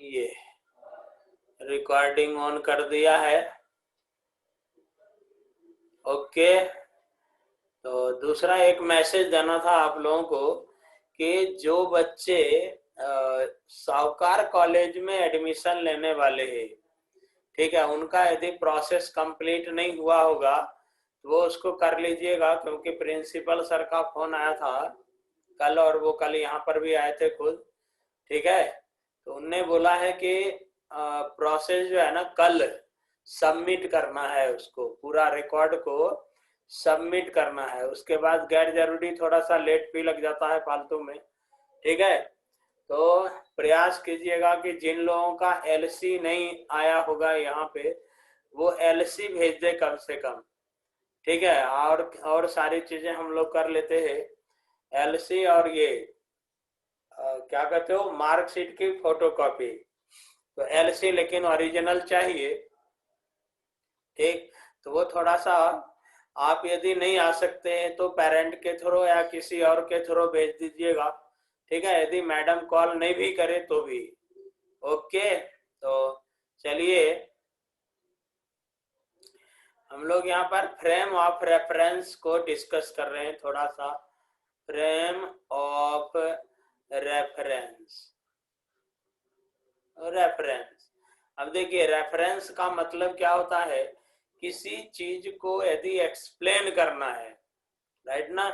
ये recording on कर दिया है। ओके, तो दूसरा एक मैसेज देना था आप लोगों को कि जो बच्चे सावकार कॉलेज में एडमिशन लेने वाले हैं, ठीक है, उनका यदि प्रोसेस कंप्लीट नहीं हुआ होगा तो वो उसको कर लीजिएगा, क्योंकि प्रिंसिपल सर का फोन आया था कल, और वो कल यहाँ पर भी आए थे खुद, ठीक है। तो उनने बोला है कि प्रोसेस जो है ना कल सबमिट करना है, उसको पूरा रिकॉर्ड को सबमिट करना है। उसके बाद गैर जरूरी थोड़ा सा लेट फी लग जाता है फालतू में, ठीक है। तो प्रयास कीजिएगा कि जिन लोगों का एलसी नहीं आया होगा यहाँ पे, वो एलसी भेज दे कम से कम, ठीक है। और सारी चीजें हम लोग कर लेते हैं, एलसी और ये क्या कहते हो, मार्कशीट की फोटोकॉपी। तो एलसी लेकिन ओरिजिनल चाहिए, ठीक। तो वो थोड़ा सा आप यदि नहीं आ सकते हैं तो पेरेंट के थ्रू या किसी और के थ्रू भेज दीजिएगा, ठीक है, यदि मैडम कॉल नहीं भी करे तो भी। ओके, तो चलिए हम लोग यहाँ पर फ्रेम ऑफ रेफरेंस को डिस्कस कर रहे हैं थोड़ा सा। Frame of reference, reference. अब देखिए रेफरेंस का मतलब क्या होता है, किसी चीज को यदि एक्सप्लेन करना है, राइट ना,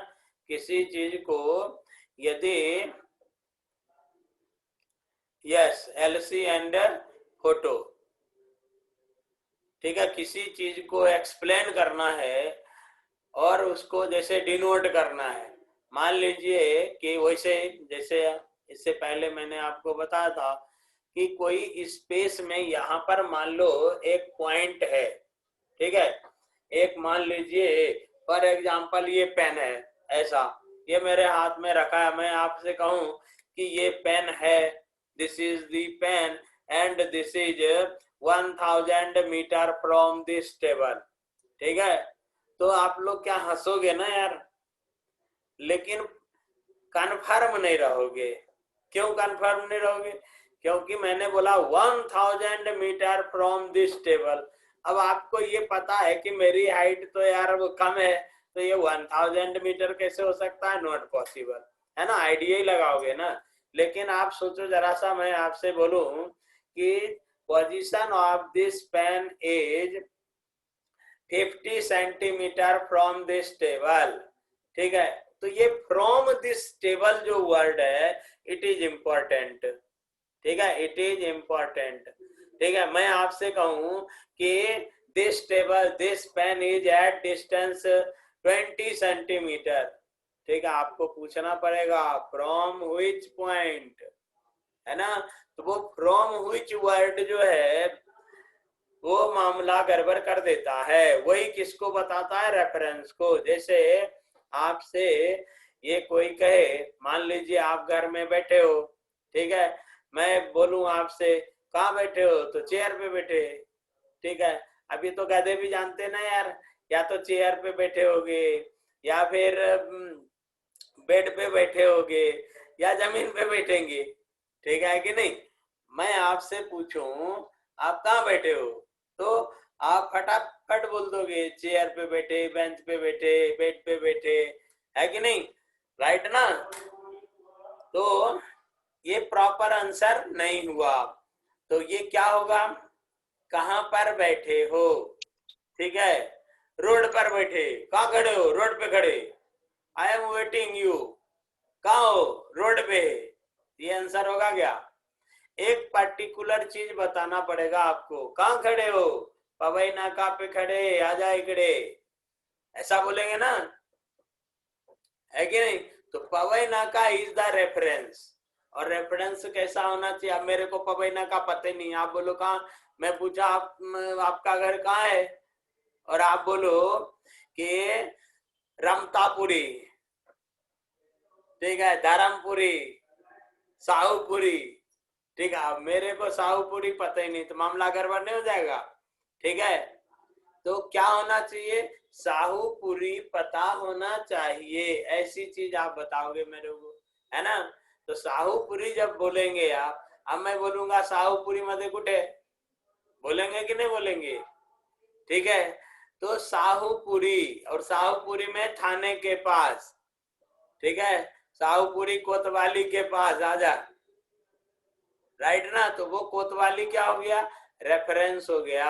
किसी चीज को यदि, यस, एलसी एंड फोटो, ठीक है, किसी चीज को एक्सप्लेन करना है और उसको जैसे डिनोट करना है। मान लीजिए कि वैसे जैसे इससे पहले मैंने आपको बताया था कि कोई स्पेस में यहाँ पर मान लो एक पॉइंट है, ठीक है, एक मान लीजिए फॉर एग्जांपल ये पेन है, ऐसा ये मेरे हाथ में रखा है, मैं आपसे कहूं कि ये पेन है, this is the pen and this is 1000 metre from this table, ठीक है। तो आप लोग क्या हंसोगे ना यार, लेकिन कन्फर्म नहीं रहोगे। क्यों कन्फर्म नहीं रहोगे? क्योंकि मैंने बोला 1000 मीटर फ्रॉम दिस टेबल। अब आपको ये पता है कि मेरी हाइट तो यार वो कम है, तो ये 1000 मीटर कैसे हो सकता है, नॉट पॉसिबल, है ना, आइडिया ही लगाओगे ना। लेकिन आप सोचो जरा सा, मैं आपसे बोलूं कि position of this pen is 50 centimetre from this table, ठीक है। तो ये फ्रॉम दिस टेबल जो वर्ड है, इट इज इंपॉर्टेंट, ठीक है, इट इज इंपॉर्टेंट, ठीक है। मैं आपसे कहूं कि this table, this pen is at distance 20 centimetre, ठीक है, आपको पूछना पड़ेगा फ्रॉम व्हिच पॉइंट, है ना। तो वो फ्रॉम व्हिच वर्ड जो है वो मामला गड़बड़ कर देता है। वही किसको बताता है, रेफरेंस को। जैसे आपसे ये कोई कहे, मान लीजिए आप घर में बैठे हो, ठीक है, मैं बोलूं आपसे कहाँ बैठे हो, तो चेयर पे बैठे, ठीक है। अभी तो गधे भी जानते ना यार, या तो चेयर पे बैठे होगे या फिर बेड पे बैठे होगे या जमीन पे बैठेंगे, ठीक है कि नहीं। मैं आपसे पूछूं आप कहाँ बैठे हो, तो आप फटाफट बोल दोगे चेयर पे बैठे, बेंच पे बैठे, बेड पे बैठे, है कि नहीं, राइट ना। तो ये प्रॉपर आंसर नहीं हुआ। तो ये क्या होगा, कहां पर बैठे हो, ठीक है, रोड पर बैठे, कहाँ खड़े हो, रोड पे खड़े, आई एम वेटिंग यू, कहाँ हो, रोड पे, ये आंसर होगा क्या। एक पर्टिकुलर चीज बताना पड़ेगा आपको, कहाँ खड़े हो, पवई नाका पे खड़े, आजा इकड़े, ऐसा बोलेंगे ना, है कि नहीं। तो पवई नाका इज द रेफरेंस, और रेफरेंस कैसा होना चाहिए। अब मेरे को पवई नाका पता ही नहीं, आप बोलो कहाँ, मैं पूछा आपका घर कहाँ है, और आप बोलो कि रमतापुरी, ठीक है, धर्मपुरी, साहूपुरी, ठीक है। अब मेरे को साहूपुरी पता ही नहीं, तो मामला गड़बड़ नहीं हो जाएगा, ठीक है। तो क्या होना चाहिए, साहूपुरी पता होना चाहिए, ऐसी चीज आप बताओगे मेरे को, है ना। तो साहूपुरी जब बोलेंगे आप, अब मैं बोलूंगा शाहूपुरी मध्ये कुठे, बोलेंगे कि नहीं बोलेंगे? ठीक है, तो शाहूपुरी, और शाहूपुरी में थाने के पास, ठीक है, शाहूपुरी कोतवाली के पास आजा, राइट ना? तो वो कोतवाली क्या हो गया? रेफरेंस हो गया,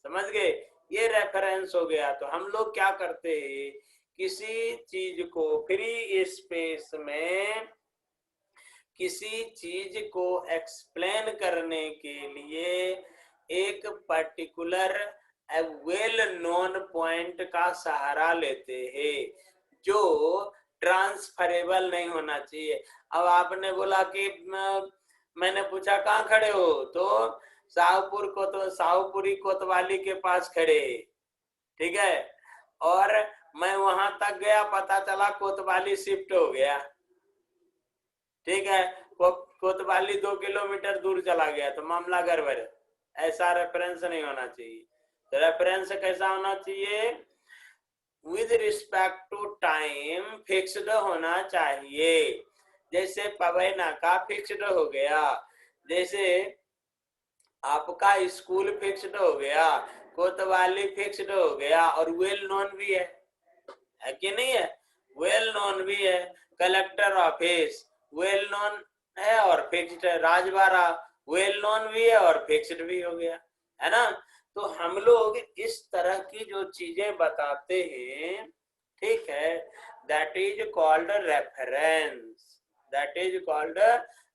समझ गए? ये रेफरेंस हो गया। तो हम लोग क्या करते हैं, किसी चीज को फ्री स्पेस में किसी चीज को एक्सप्लेन करने के लिए एक पर्टिकुलर वेल नोन पॉइंट का सहारा लेते हैं जो ट्रांसफरेबल नहीं होना चाहिए। अब आपने बोला कि मैंने पूछा कहाँ खड़े हो, तो शाहपुरी कोतवाली के पास खड़े, ठीक है, और मैं वहां तक गया, पता चला कोतवाली शिफ्ट हो गया, ठीक है, कोतवाली 2 किलोमीटर दूर चला गया, तो मामला गड़बड़ है। ऐसा रेफरेंस नहीं होना चाहिए। तो रेफरेंस कैसा होना चाहिए? With respect to time fixed होना चाहिए। जैसे पवैना का फिक्स्ड हो गया, जैसे आपका स्कूल फिक्स्ड हो गया, कोतवाली फिक्स्ड हो गया, और वेल नोन भी है कि नहीं है? वेल नोन भी है। कलेक्टर ऑफिस वेल नोन है और फिक्स्ड है। राजबाड़ा वेल नोन भी है और फिक्स्ड भी हो गया, है ना? तो हम लोग इस तरह की जो चीजें बताते हैं, ठीक है, that is called reference, that is called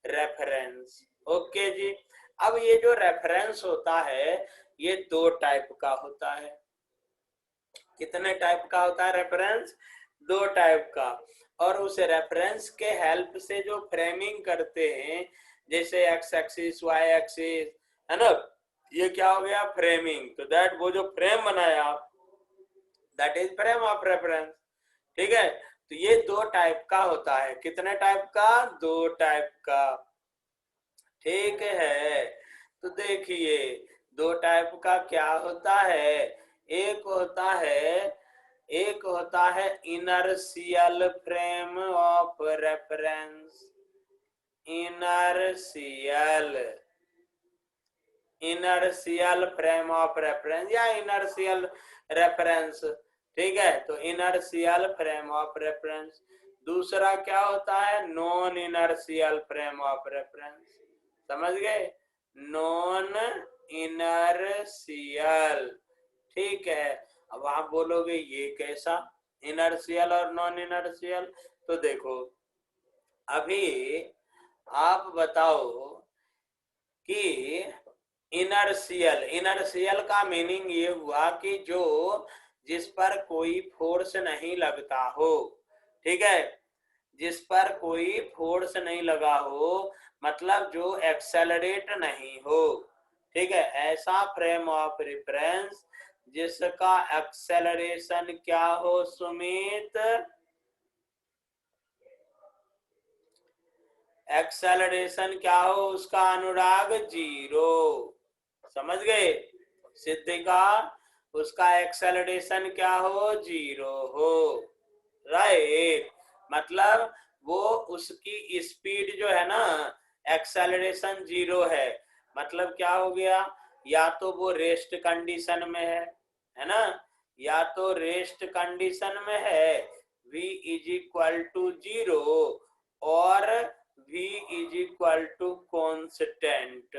reference. Okay जी। अब ये जो रेफरेंस होता है ये 2 टाइप का होता है। कितने टाइप का होता है रेफरेंस? 2 टाइप का। और उस रेफरेंस के हेल्प से जो फ्रेमिंग करते हैं, जैसे एक्स एक्सिस वाई एक्सिस, है ना, ये क्या हो गया? फ्रेमिंग। तो दैट वो जो फ्रेम बनाया that is frame of reference, ठीक है। तो ये 2 टाइप का होता है। कितने टाइप का? 2 टाइप का, ठीक है। तो देखिए 2 टाइप का क्या होता है। एक होता है inertial frame of reference, inertial frame of reference या इनर्शियल रेफरेंस, ठीक है। तो इनर्शियल फ्रेम ऑफ रेफरेंस। दूसरा क्या होता है? Non inertial frame of reference. समझ गए? नॉन इनर्शियल, ठीक है। अब आप बोलोगे ये कैसा इनर्शियल और नॉन इनर्शियल? तो देखो अभी आप बताओ कि इनर्शियल का मीनिंग ये हुआ कि जो जिस पर कोई फोर्स नहीं लगता हो, ठीक है, जिस पर कोई फोर्स नहीं लगा हो, मतलब जो एक्सेलरेट नहीं हो, ठीक है, ऐसा फ्रेम ऑफ रेफरेंस जिसका एक्सेलरेशन क्या हो सुमित? एक्सेलरेशन क्या हो उसका अनुराग? 0। समझ गए? सिद्धिका उसका एक्सेलरेशन क्या हो? 0 हो, राइट। मतलब वो उसकी स्पीड जो है ना, एक्सेलरेशन 0 है, मतलब क्या हो गया? या तो वो रेस्ट कंडीशन में है ना, या तो रेस्ट कंडीशन में है, v इज इक्वल टू 0, और v is equal to constant,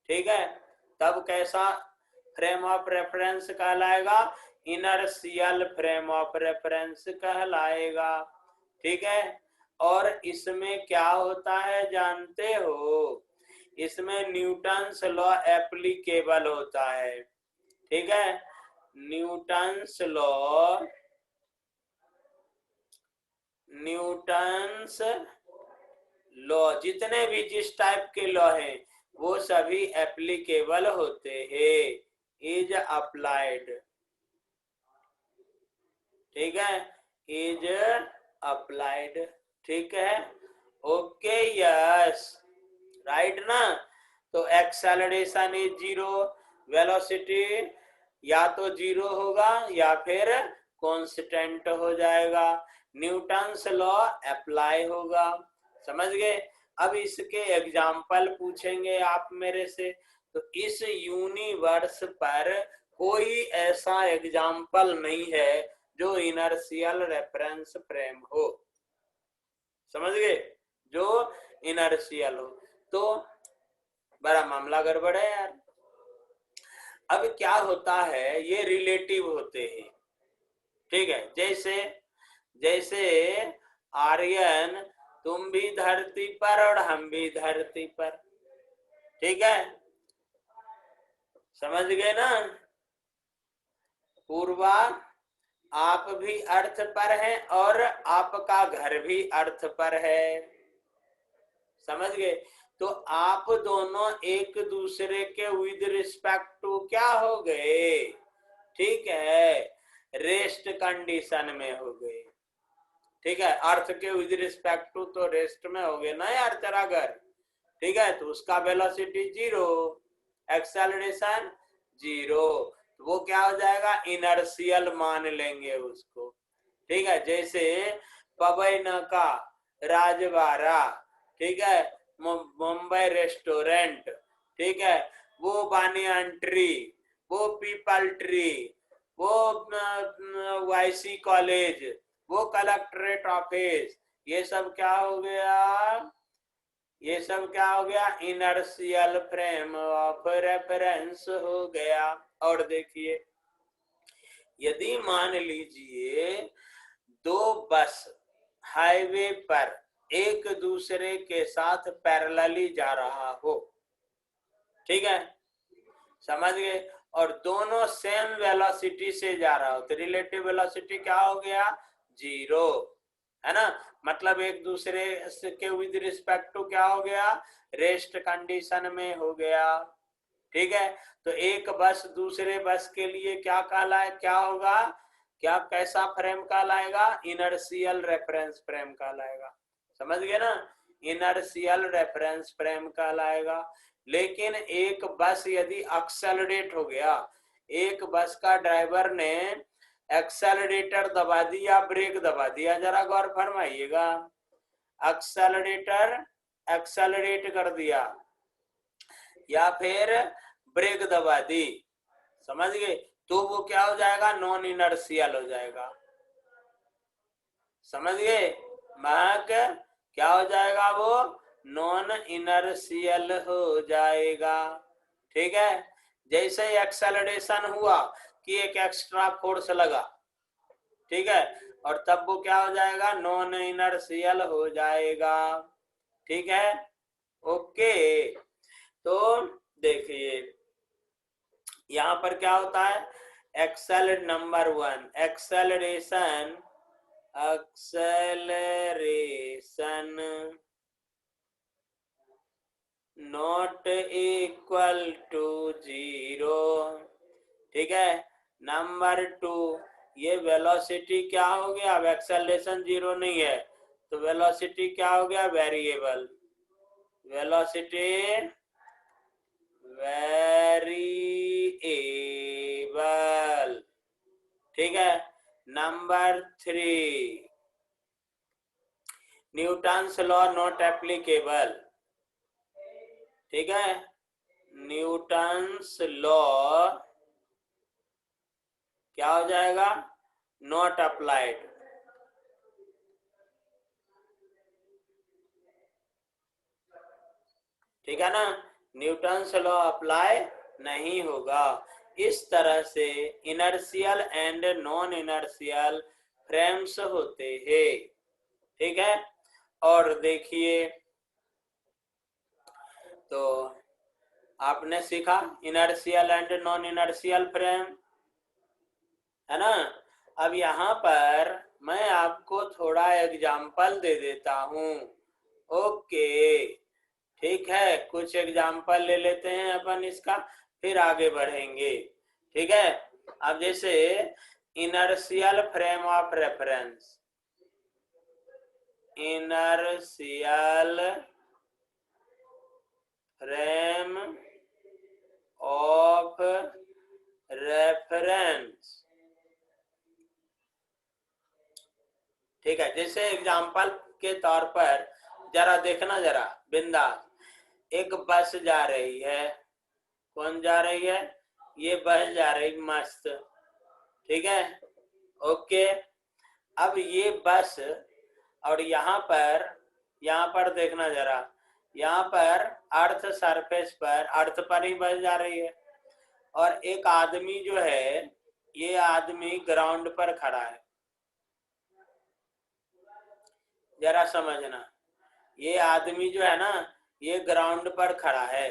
ठीक है। तब कैसा फ्रेम ऑफ रेफरेंस कहलाएगा? इनर्शियल फ्रेम ऑफ रेफरेंस कहलाएगा, ठीक है। और इसमें क्या होता है जानते हो? इसमें न्यूटन्स लॉ एप्लीकेबल होता है, ठीक है। न्यूटन्स लॉ जितने भी जिस टाइप के लॉ हैं वो सभी एप्लीकेबल होते हैं, इज अप्लाइड, ठीक है, इज अप्लाइड, ठीक है। ओके, यस, राइट ना। तो एक्सेलरेशन इज 0, वेलोसिटी या तो 0 होगा या फिर कांस्टेंट हो जाएगा, न्यूटन्स लॉ अप्लाई होगा। समझ गए? अब इसके एग्जाम्पल पूछेंगे आप मेरे से, तो इस यूनिवर्स पर कोई ऐसा एग्जाम्पल नहीं है जो इनर्शियल रेफरेंस फ्रेम हो। समझ गए? जो इनर्शियल हो, तो बड़ा मामला गड़बड़ है यार। अब क्या होता है, ये रिलेटिव होते हैं, ठीक है। जैसे जैसे आर्यन, तुम भी धरती पर और हम भी धरती पर, ठीक है, समझ गए ना। पूर्वा, आप भी अर्थ पर हैं और आपका घर भी अर्थ पर है, समझ गए। तो आप दोनों एक दूसरे के विद रिस्पेक्ट टू क्या हो गए, ठीक है, रेस्ट कंडीशन में हो गए, ठीक है। अर्थ के विद रिस्पेक्ट टू तो रेस्ट में हो गए ना यार तेरा घर, ठीक है। तो उसका वेलोसिटी 0, एक्सेलरेशन 0, तो वो क्या हो जाएगा, इनर्शियल मान लेंगे उसको, ठीक है। जैसे पवैना का राजवाड़ा, ठीक है, मुंबई रेस्टोरेंट, ठीक है, वो बानियान ट्री, वो पीपल ट्री, वो वाईसी कॉलेज, वो कलेक्ट्रेट ऑफिस, ये सब क्या हो गया, ये सब क्या हो गया, इनर्शियल फ्रेम ऑफ रेफरेंस हो गया। और देखिए, यदि मान लीजिए दो बस हाईवे पर एक दूसरे के साथ पैरेलली जा रहा हो, ठीक है, समझ गए, और दोनों सेम वेलोसिटी से जा रहा हो, तो रिलेटिव वेलोसिटी क्या हो गया, 0, है ना। मतलब एक दूसरे के विद रिस्पेक्ट टू क्या हो गया, रेस्ट कंडीशन में हो गया, ठीक है। तो एक बस दूसरे बस के लिए क्या कहलाए, क्या होगा, क्या कैसा फ्रेम कहलाएगा, इनर्शियल रेफरेंस फ्रेम कहलाएगा, समझ गए ना, इनर्शियल रेफरेंस फ्रेम कहलाएगा। लेकिन एक बस यदि एक्सेलरेट हो गया, एक बस का ड्राइवर ने एक्सेलरेटर दबा दिया, ब्रेक दबा दिया, जरा गौर फरमाइएगा, एक्सेलरेटर एक्सेलरेट कर दिया या फिर ब्रेक दबा दी, समझ गए, तो वो क्या हो जाएगा, नॉन इनर्शियल हो जाएगा, समझ गए। महक, क्या हो जाएगा, वो नॉन इनर्शियल हो जाएगा, ठीक है। जैसे ही एक्सेलरेशन हुआ कि एक एक्स्ट्रा फोर्स लगा, ठीक है, और तब वो क्या हो जाएगा, नॉन इनर्शियल हो जाएगा, ठीक है, ओके। तो देखिए यहां पर क्या होता है, number 1 acceleration not equal to 0, ठीक है। नंबर 2, ये वेलोसिटी क्या हो गया, अब एक्सेलरेशन 0 नहीं है तो वेलोसिटी क्या हो गया, वेरिएबल, वेलोसिटी वेरिएबल, ठीक है। Number 3, Newton's law not applicable, ठीक है, न्यूटन्स लॉ क्या हो जाएगा, नॉट अप्लाइड, ठीक है ना, न्यूटन्स लॉ अप्लाई नहीं होगा। इस तरह से inertial and non inertial frames होते हैं, ठीक है। और देखिए, तो आपने सीखा inertial and non inertial frame, है ना। अब यहाँ पर मैं आपको थोड़ा एग्जाम्पल दे देता हूँ, ओके, ठीक है, कुछ एग्जाम्पल ले लेते हैं अपन इसका, फिर आगे बढ़ेंगे, ठीक है। अब जैसे inertial frame of reference, inertial frame of reference, ठीक है। जैसे एग्जाम्पल के तौर पर जरा देखना, जरा बिंदास। एक बस जा रही है, कौन जा रही है? ये बस जा रही, मस्त, ठीक है, ओके। अब ये बस, और यहाँ पर देखना जरा, यहाँ पर अर्थ सरफेस पर, अर्थ पर ही बस जा रही है, और एक आदमी जो है, ये आदमी ग्राउंड पर खड़ा है। जरा समझना, ये आदमी जो है ना, ये ग्राउंड पर खड़ा है,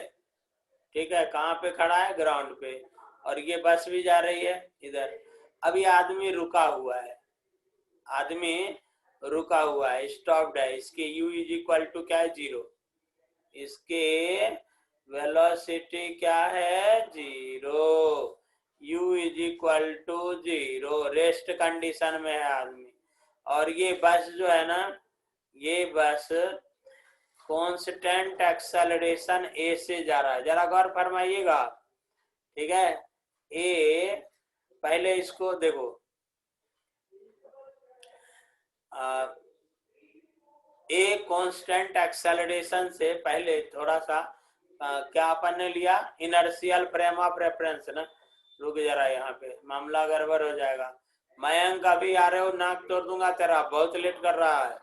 ठीक है। कहाँ पे खड़ा है? ग्राउंड पे। और ये बस भी जा रही है इधर। अब ये आदमी रुका हुआ है, आदमी रुका हुआ है, स्टॉप्ड है। इसके u इज इक्वल टू क्या है? 0। इसके वेलोसिटी क्या है? 0। u is equal to 0, rest condition में है आदमी। और ये बस जो है ना, ये बस कांस्टेंट एक्सेलरेशन a से जा रहा है। जरा गौर फरमाइएगा, ठीक है। a, पहले इसको देखो, ए कांस्टेंट एक्सेलरेशन से पहले थोड़ा सा क्या अपन ने लिया? इनर्शियल फ्रेम ऑफ रेफरेंस ना। रुक जरा, यहाँ पे मामला गड़बड़ हो जाएगा। मयंक अभी आ रहे हो? नाक तोड़ दूंगा तेरा, बहुत लेट कर रहा है।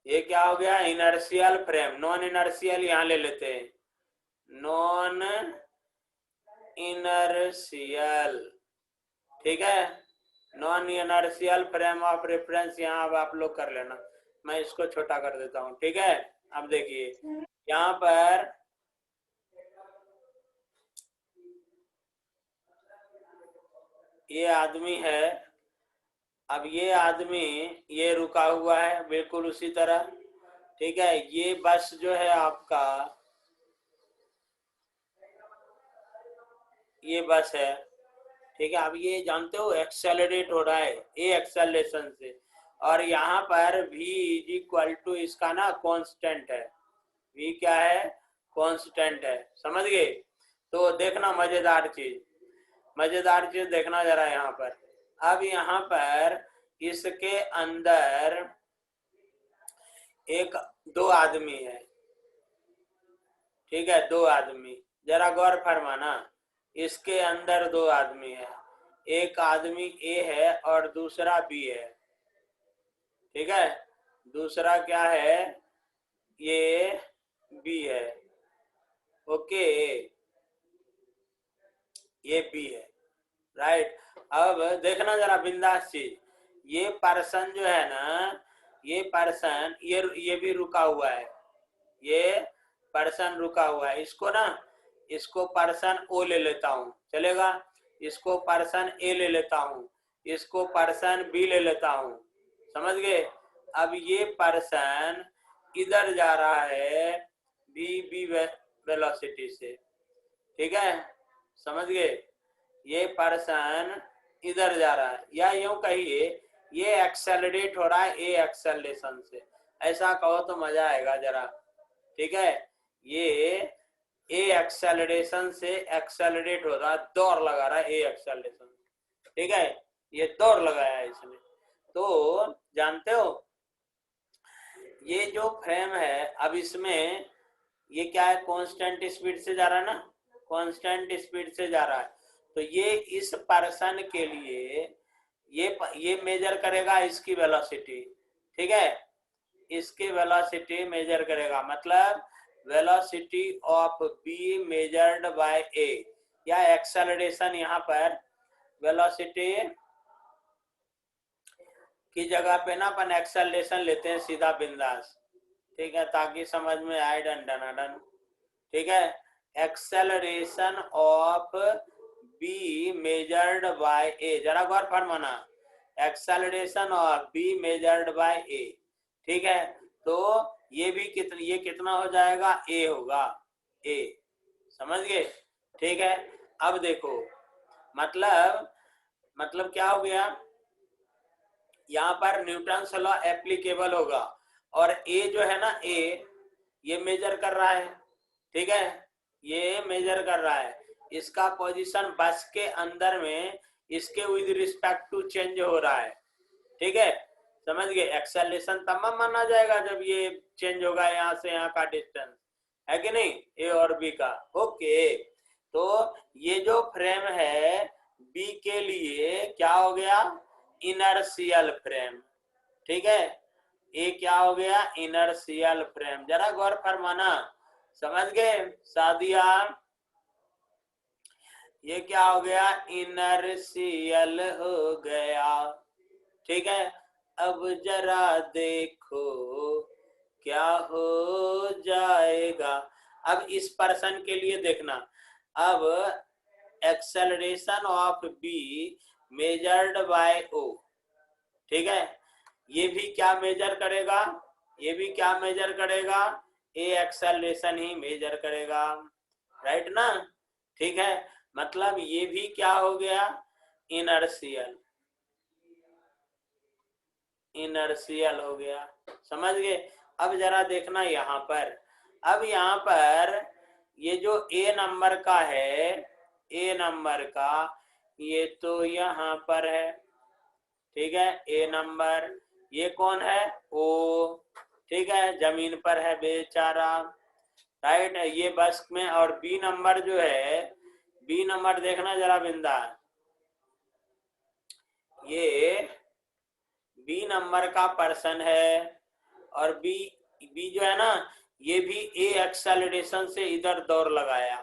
ये क्या हो गया? Inertial frame. नॉन इनर्शियल यहाँ ले लेते हैं, नॉन इनर्शियल, ठीक है। Non inertial frame of reference यहाँ अब आप लोग कर लेना, मैं इसको छोटा कर देता हूँ, ठीक है। अब देखिए, यहाँ पर ये आदमी है, अब ये आदमी ये रुका हुआ है बिल्कुल उसी तरह, ठीक है। ये बस जो है आपका, ये बस है, ठीक है। अब ये जानते हो एक्सेलरेट हो रहा है ए एक्सेलरेशन से, और यहाँ पर v इज इक्वल टू इसका ना कांस्टेंट है। v क्या है? कांस्टेंट है, समझ गए। तो देखना मजेदार चीज देखना जरा यहाँ पर। अब यहाँ पर इसके अंदर दो आदमी है, ठीक है, दो आदमी। जरा गौर फरमाना, इसके अंदर दो आदमी है, एक आदमी ए है और दूसरा बी है, ठीक है। दूसरा क्या है? ये बी है, ओके, ये बी है, राइट। अब देखना जरा बिंदास चीज, ये पर्सन जो है ना, ये पर्सन ये भी रुका हुआ है, ये पर्सन रुका हुआ है। इसको ना, इसको पर्सन ओ ले लेता हूँ, चलेगा। इसको पर्सन ए ले लेता हूँ, इसको पर्सन बी ले लेता हूँ, समझ गए। अब ये पर्सन इधर जा रहा है बी वेलोसिटी से, ठीक है, समझ गए। ये पर्सन इधर जा रहा है, या यूं कहिए ये एक्सेलरेट हो रहा है ए एक्सेलरेशन से, ऐसा कहो तो मजा आएगा जरा, ठीक है। ये ए एक्सेलरेशन से एक्सेलरेट हो रहा है, दौड़ लगा रहा है ए एक्सेलरेशन, ठीक है। ये दौड़ लगाया है इसने। तो जानते हो ये जो फ्रेम है, अब इसमें ये क्या है? कांस्टेंट स्पीड से जा रहा है ना, कांस्टेंट स्पीड से जा रहा है। तो ये इस पर्सन के लिए ये मेजर करेगा इसकी वेलोसिटी, ठीक है, इसकी वेलोसिटी मेजर करेगा, मतलब velocity of B measured by A, या एक्सेलरेशन। यहाँ पर वेलोसिटी की जगह पे ना अपन एक्सेलरेशन लेते हैं सीधा बिंदास, ठीक है, ताकि समझ में आए डन, ठीक है। Acceleration of B measured by A, जरा गौर फरमाना, acceleration of B measured by A, ठीक है। तो ये भी ये कितना हो जाएगा? ए होगा, ए, समझ गए, ठीक है। अब देखो, मतलब क्या हो गया? यहाँ पर न्यूटन्स लॉ एप्लीकेबल होगा, और ए जो है ना, ए ये मेजर कर रहा है, ठीक है, ये मेजर कर रहा है। इसका पोजीशन बस के अंदर में इसके विद रिस्पेक्ट टू चेंज हो रहा है, ठीक है, समझ गए। एक्सेलरेशन तब माना जाएगा जब ये चेंज होगा यहाँ से यहाँ का डिस्टेंस, है कि नहीं, ए और बी का। ओके, तो ये जो फ्रेम है बी के लिए क्या हो गया, इनर्शियल फ्रेम, ठीक है, ये क्या हो गया, इनर्शियल फ्रेम। जरा गौर फरमाना, समझ गए सादिया, ये क्या हो गया, इनर्शियल हो गया, ठीक है। अब जरा देखो क्या हो जाएगा। अब इस पर्सन के लिए देखना, अब acceleration of B measured by O, ठीक है, ये भी क्या मेजर करेगा, ये भी क्या मेजर करेगा, ए एक्सेलरेशन ही मेजर करेगा, राइट ना, ठीक है। मतलब ये भी क्या हो गया, इनर्शियल, इनर्शियल हो गया, समझ गए। अब जरा देखना यहाँ पर, अब यहाँ पर ये जो ए नंबर का है, ए नंबर का ये तो यहाँ पर है, ठीक है, ए नंबर, ये कौन है, ओ, ठीक है, जमीन पर है बेचारा, राइट, ये बस में। और बी नंबर जो है, बी नंबर देखना जरा बिंदा, ये बी नंबर का पर्सन है, और बी बी जो है ना, ये भी ए एक्सेलरेशन से इधर दौड़ लगाया,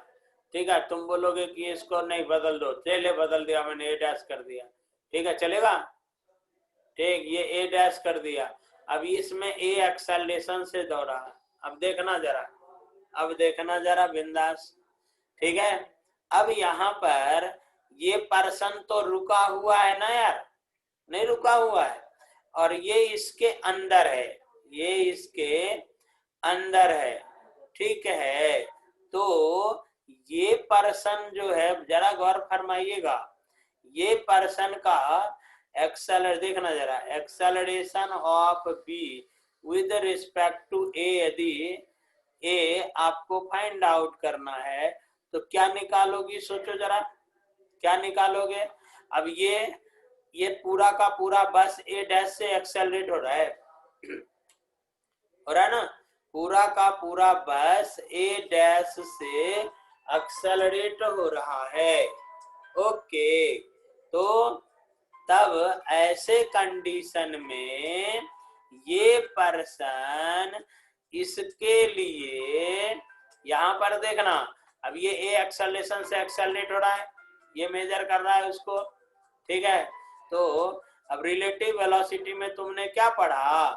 ठीक है। तुम बोलोगे कि इसको नहीं बदल दो, चले बदल दिया मैंने, ए डैश कर दिया, ठीक है, चलेगा, ठीक, ये ए डैश कर दिया। अब इसमें ए एक्सेलरेशन से दौड़ा, अब देखना जरा, अब देखना जरा बिंदास, ठीक है। अब यहाँ पर ये पर्सन तो रुका हुआ है ना यार, नहीं रुका हुआ है, और ये इसके अंदर है, ये इसके अंदर है, ठीक है। तो ये पर्सन जो है, जरा गौर फरमाइएगा, ये पर्सन का एक्सेलर देखना जरा, acceleration of B with respect to A, यदि ए आपको फाइंड आउट करना है तो क्या निकालोगी, सोचो जरा, क्या निकालोगे। अब ये पूरा का पूरा बस ए डैश से एक्सेलरेट हो रहा है, हो रहा है ना, पूरा का पूरा बस ए डैश से एक्सेलरेट हो रहा है, ओके। तो तब ऐसे कंडीशन में ये पर्सन इसके लिए, यहाँ पर देखना, अब ये ए एक्सेलरेशन से एक्सेलरेट हो रहा है, ये मेजर कर रहा है उसको, ठीक है। तो अब रिलेटिव वेलोसिटी में तुमने क्या पढ़ा,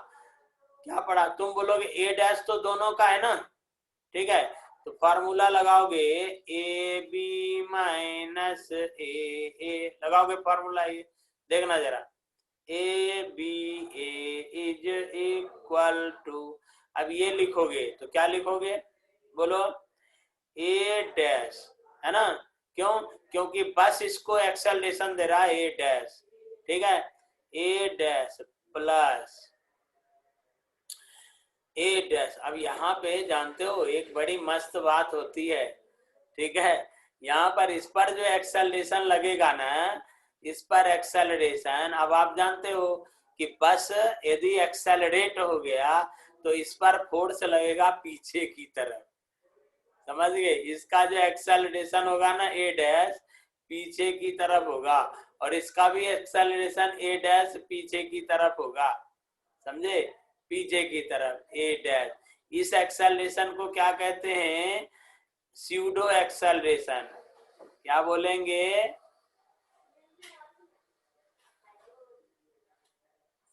क्या पढ़ा, तुम बोलोगे ए डैश तो दोनों का है ना, ठीक है, तो फॉर्मूला लगाओगे ए बी माइनस ए लगाओगे फॉर्मूला, ये देखना जरा, a b a is equal to, अब ये लिखोगे तो क्या लिखोगे, बोलो, ए डैश, है ना, क्यों, क्योंकि बस इसको एक्सेलरेशन दे रहा है ए डैश, ठीक है, ए डैश प्लस ए डैश। अब यहाँ पे जानते हो एक बड़ी मस्त बात होती है, ठीक है, यहाँ पर इस पर जो एक्सेलरेशन लगेगा ना, इस पर एक्सेलरेशन, अब आप जानते हो कि बस यदि एक्सेलरेट हो गया तो इस पर फोर्स लगेगा पीछे की तरफ, समझ गए, इसका जो एक्सेलरेशन होगा ना ए डैश पीछे की तरफ होगा, और इसका भी एक्सेलरेशन ए डैश पीछे की तरफ होगा, समझे, पीछे की तरफ ए डैश। इस एक्सेलरेशन को क्या कहते हैं, स्यूडो एक्सेलरेशन, क्या बोलेंगे,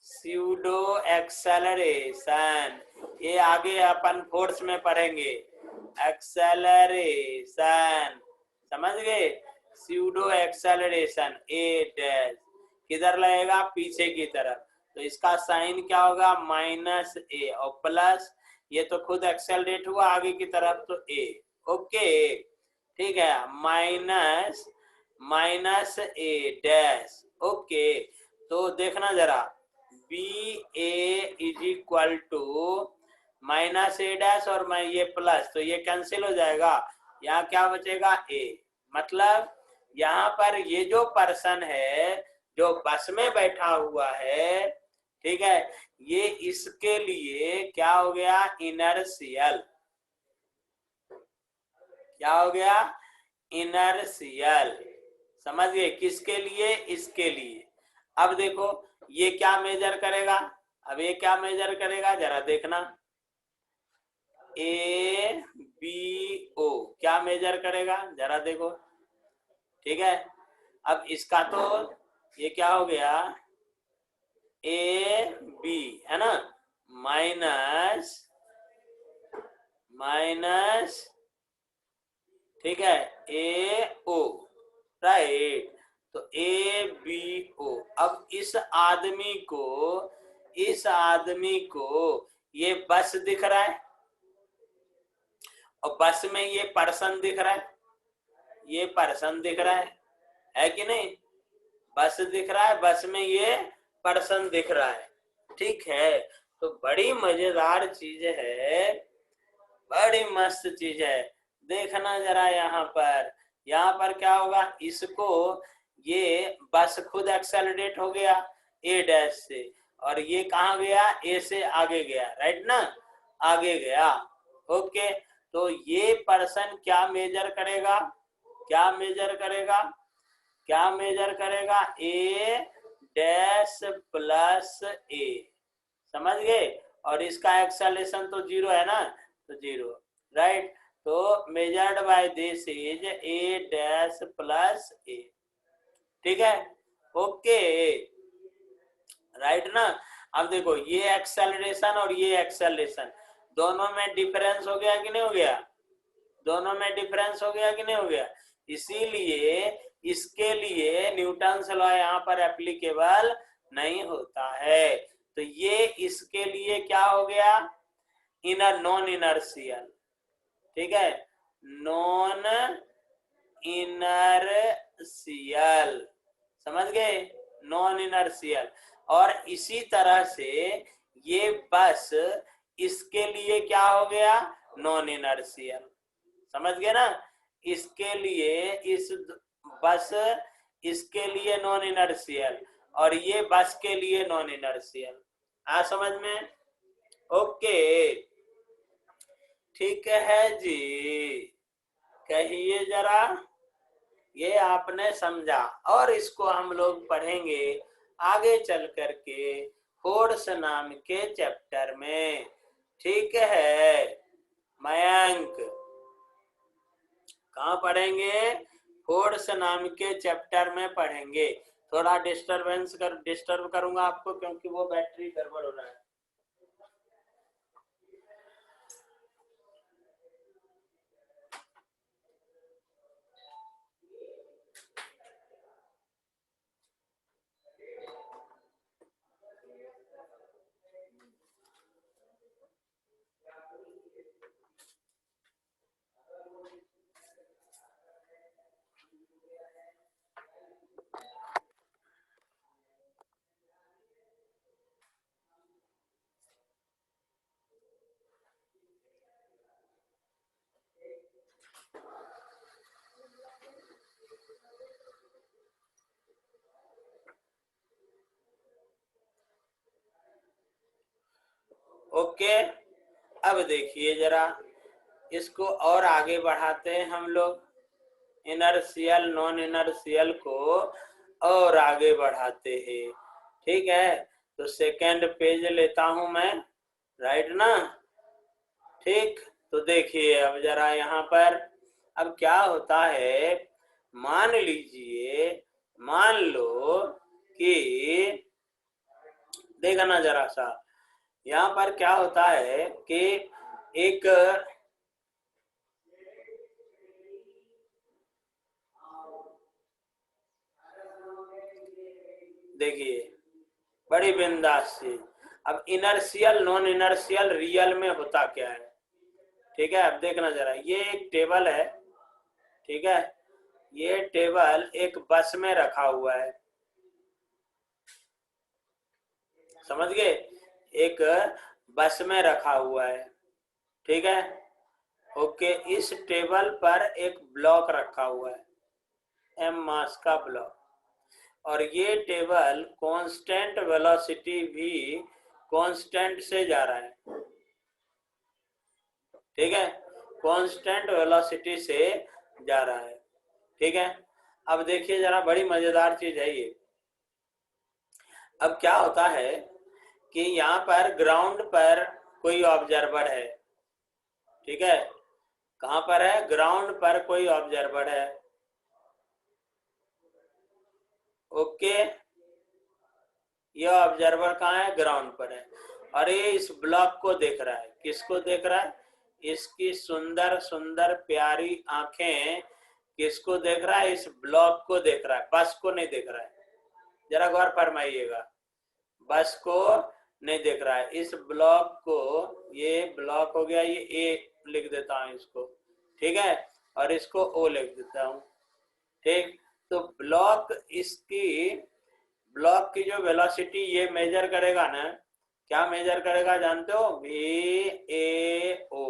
स्यूडो एक्सेलरेशन, ये आगे अपन फोर्स में पढ़ेंगे, एक्सेलरेशन, समझ गए, स्यूडो एक्सेलरेशन ए डैश किधर लगेगा, पीछे की तरफ, तो इसका साइन क्या होगा, माइनस ए, और प्लस ये तो खुद एक्सेलरेट हुआ आगे की तरफ तो ए, ओके, ठीक है, minus minus a dash, okay. तो देखना जरा, b a is equal to minus a dash और मैं ये प्लस, तो ये कैंसिल हो जाएगा, यहाँ क्या बचेगा, ए, मतलब यहाँ पर ये जो पर्सन है जो बस में बैठा हुआ है, ठीक है, ये इसके लिए क्या हो गया, इनर्शियल। क्या हो गया, इनर्शियल। समझ गए, किसके लिए, इसके लिए। अब देखो ये क्या मेजर करेगा, अब ये क्या मेजर करेगा जरा देखना, ए बी ओ क्या मेजर करेगा जरा देखो, ठीक है। अब इसका तो ये क्या हो गया, ए बी है ना, माइनस माइनस, ठीक है, ए ओ, राइट। तो ए बी ओ। अब इस आदमी को ये बस दिख रहा है और बस में ये पर्सन दिख रहा है, ये पर्सन दिख रहा है कि नहीं, बस दिख रहा है, बस में ये पर्सन दिख रहा है, ठीक है। तो बड़ी मजेदार चीज है, बड़ी मस्त चीज है। देखना जरा यहाँ पर क्या होगा, इसको ये बस खुद एक्सेलरेट हो गया ए डैश से, और ये कहाँ गया, ए से आगे गया, राइट ना, आगे गया। ओके, तो ये पर्सन क्या मेजर करेगा, क्या मेजर करेगा, क्या मेजर करेगा, ए डैश प्लस ए, समझ गए। और इसका एक्सेलरेशन तो 0 है ना, तो 0, राइट। तो measured by this is A dash plus A, ठीक है, ओके, राइट ना। अब देखो ये एक्सेलरेशन और ये एक्सेलरेशन दोनों में डिफरेंस हो गया कि नहीं हो गया, दोनों में डिफरेंस हो गया कि नहीं हो गया। इसीलिए इसके लिए न्यूटन्स लॉ यहाँ पर एप्लीकेबल नहीं होता है। तो ये इसके लिए क्या हो गया, इनर नॉन इनर्शियल, ठीक है, नॉन इनर्शियल, समझ गए, नॉन इनर्शियल। और इसी तरह से ये बस इसके लिए क्या हो गया, नॉन इनर्शियल, समझ गए ना। इसके लिए इस बस इसके लिए नॉन इनर्शियल और ये बस के लिए नॉन इनर्शियल, आ समझ में, ओके, ठीक है जी, कहिए जरा, ये आपने समझा। और इसको हम लोग पढ़ेंगे आगे चल करके फोर्स नाम के चैप्टर में, ठीक है मयंक, कहाँ पढ़ेंगे, फोर्स नाम के चैप्टर में पढ़ेंगे। थोड़ा डिस्टर्ब करूंगा आपको क्योंकि वो बैटरी गड़बड़ हो रहा है। ओके, अब देखिए जरा, इसको और आगे बढ़ाते हैं हम लोग, इनर्शियल नॉन इनर्शियल को और आगे बढ़ाते हैं, ठीक है। तो सेकंड पेज लेता हूं मैं, राइट ना, ठीक। तो देखिए अब जरा यहाँ पर अब क्या होता है, मान लीजिए, मान लो कि देखना जरा सा, यहाँ पर क्या होता है कि एक देखिए बड़ी बिंदास चीज। अब इनर्शियल नॉन इनर्शियल रियल में होता क्या है, ठीक है। अब देखना जरा, ये एक टेबल है, ठीक है, ये टेबल एक बस में रखा हुआ है, समझ गए, एक बस में रखा हुआ है, ठीक है, ओके। इस टेबल पर एक ब्लॉक रखा हुआ है, m मास का ब्लॉक। और ये टेबल कांस्टेंट वेलोसिटी भी कांस्टेंट से जा रहा है, ठीक है, कांस्टेंट वेलोसिटी से जा रहा है, ठीक है। अब देखिए जरा, बड़ी मजेदार चीज है ये। अब क्या होता है कि यहाँ पर ग्राउंड पर कोई ऑब्जर्वर है, ठीक है, कहाँ पर है, ग्राउंड पर कोई ऑब्जर्वर है, ओके, ये ऑब्जर्वर कहाँ है, ग्राउंड पर है, और ये इस ब्लॉक को देख रहा है। किसको देख रहा है, इसकी सुंदर सुंदर प्यारी आंखें किसको देख रहा है, इस ब्लॉक को देख रहा है, बस को नहीं देख रहा है। जरा गौर फरमाइएगा, बस को नहीं देख रहा है, इस ब्लॉक को, ये ब्लॉक हो गया, ये ए लिख देता हूं इसको, ठीक है, और इसको ओ लिख देता हूं, ठीक। तो ब्लॉक की जो वेलोसिटी ये मेजर करेगा ना, क्या मेजर करेगा जानते हो, VAO,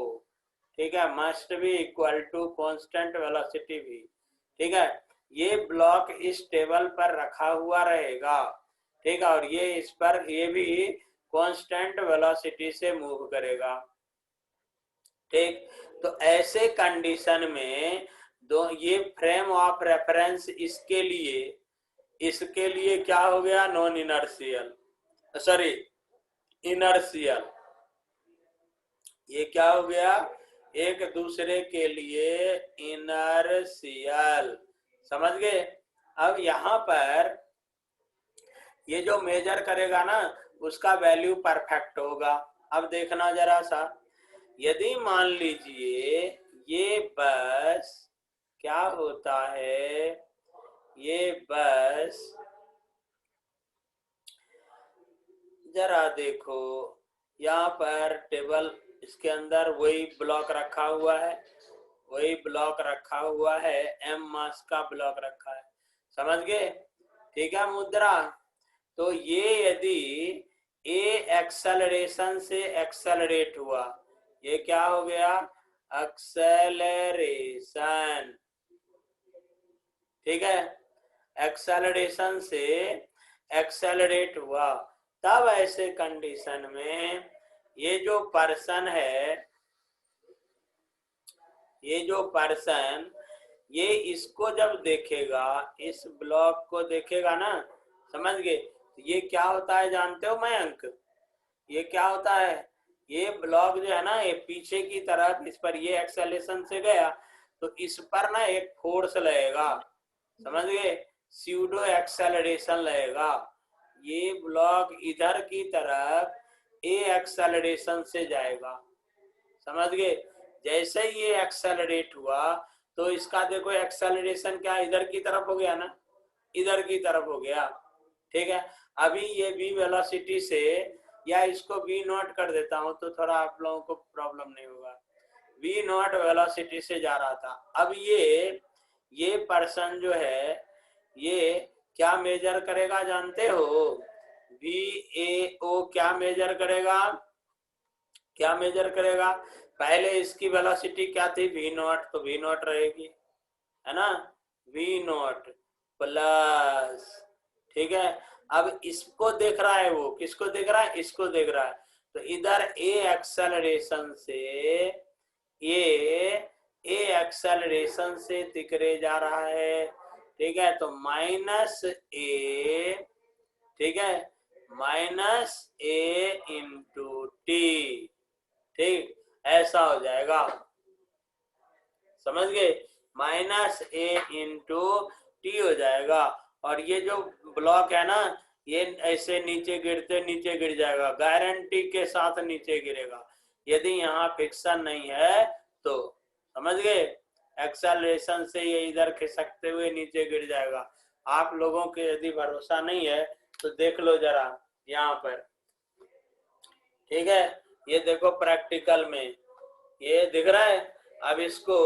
ठीक है, must be equal to constant velocity भी, ठीक है। ये ब्लॉक इस टेबल पर रखा हुआ रहेगा, ठीक है, और ये इस पर, ये भी कांस्टेंट वेलोसिटी से मूव करेगा, ठीक। तो ऐसे कंडीशन में दो, ये फ्रेम ऑफ रेफरेंस इसके लिए क्या हो गया, नॉन इनर्शियल, सॉरी इनर्शियल, ये क्या हो गया, एक दूसरे के लिए इनर्शियल, समझ गए। अब यहाँ पर ये जो मेजर करेगा ना, उसका वैल्यू परफेक्ट होगा। अब देखना जरा सा, यदि मान लीजिए ये बस क्या होता है, ये बस जरा देखो, यहाँ पर टेबल, इसके अंदर वही ब्लॉक रखा हुआ है, वही ब्लॉक रखा हुआ है, m मास का ब्लॉक रखा है, समझ गए, ठीक है मुद्रा। तो ये यदि a एक्सेलरेशन से एक्सेलरेट हुआ, ये क्या हो गया, एक्सेलरेशन, ठीक है, एक्सेलरेशन से एक्सेलरेट हुआ, तब ऐसे कंडीशन में ये जो पर्सन है, ये जो पर्सन, ये इसको जब देखेगा, इस ब्लॉक को देखेगा ना, समझ गए, ये क्या होता है जानते हो मयंक, ये क्या होता है, ये ब्लॉक जो है ना, ये पीछे की तरफ, इस पर ये एक्सेलरेशन से गया, तो इस पर ना एक फोर्स लगेगा, समझ गए, स्यूडो एक्सेलरेशन लगेगा, ये ब्लॉक इधर की तरफ ए एक्सेलरेशन से जाएगा, समझ गए। जैसे ये एक्सेलरेट हुआ तो इसका देखो एक्सेलरेशन क्या इधर की तरफ हो गया ना, इधर की तरफ हो गया, ठीक है। अभी ये v वेलोसिटी से, या इसको v नॉट कर देता हूं तो थोड़ा आप लोगों को प्रॉब्लम नहीं होगा, v नॉट वेलोसिटी से जा रहा था। अब ये पर्सन जो है, ये क्या मेजर करेगा जानते हो, VAO क्या मेजर करेगा, क्या मेजर करेगा, पहले इसकी वेलोसिटी क्या थी, v नॉट, तो v नॉट रहेगी, है ना, v नॉट प्लस, ठीक है। अब इसको देख रहा है, वो किसको देख रहा है, इसको देख रहा है, तो इधर a एक्सेलरेशन से, ये a एक्सेलरेशन से तिकरे जा रहा है, ठीक है, तो माइनस a, ठीक है, माइनस a इंटू टी, ठीक, ऐसा हो जाएगा, समझ गए, माइनस a इंटू टी हो जाएगा। और ये जो ब्लॉक है ना, ये ऐसे नीचे गिर जाएगा, गारंटी के साथ नीचे गिरेगा, यदि यहाँ फिक्सन नहीं है तो, समझ गए, एक्सेलरेशन से ये इधर खिसकते हुए नीचे गिर जाएगा। आप लोगों के यदि भरोसा नहीं है तो देख लो जरा यहाँ पर, ठीक है, ये देखो प्रैक्टिकल में ये दिख रहा है। अब इसको